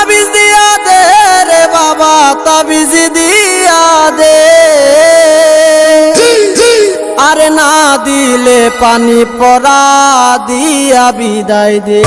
তাবিজ দিয়া দে রে বাবা তাবিজ দিয়া দে আরে না দিলে পানি পড়া দিয়া বিদায় দে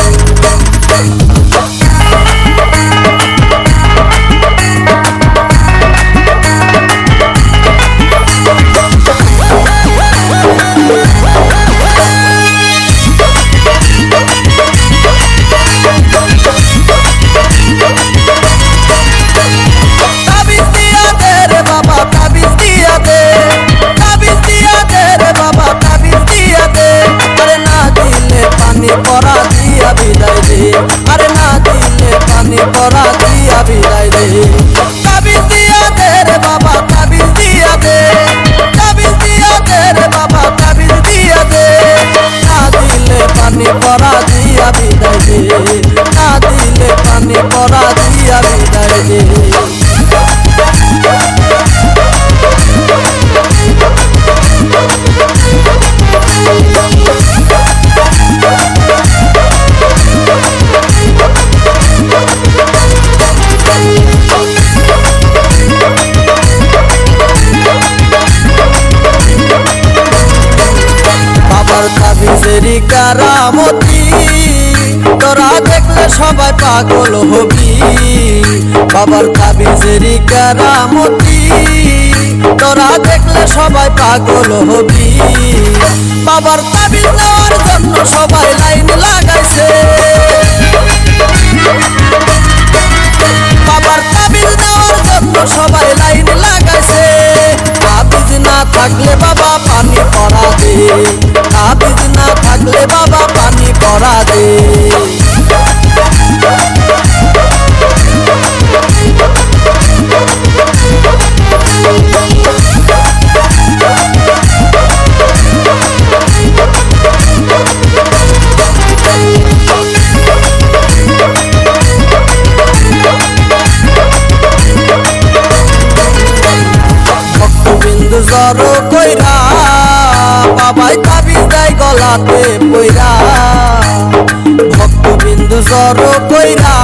পরা দিয়া বিদায় দে আরে না দিলে পানি পরা দিয়া বিদায় দে তাবিজ দিয়া দে রে বাবা তাবিজ দিয়া দে তাবিজ দিয়া দে রে বাবা তাবিজ দিয়া দে না দিলে পানি পরা দিয়া বিদায় দে না দিলে পানি পরা দিয়া বিদায় দে তাবিজেরি কারামতি তোরা দেখলে সবাই পাগল হবি বাবার তাবিজেরি কারামতি তোরা দেখলে সবাই পাগল হবি বাবার তাবিজ নেওয়ার জন্য সবাই লাইন লাগাইছে বাবার তাবিজ নেওয়ার জন্য সবাই লাইন লাগাইছে তাবিজ না থাকলে বাবা পানি পড়া দে তাবিজ না থাকলে বাবা পানি পড়া দে ভক্তবিন্দু জড়ো কইরা বাবাই তাবিজ দেয় গলাতে পইরা ভক্তবিন্দু জড়ো কইরা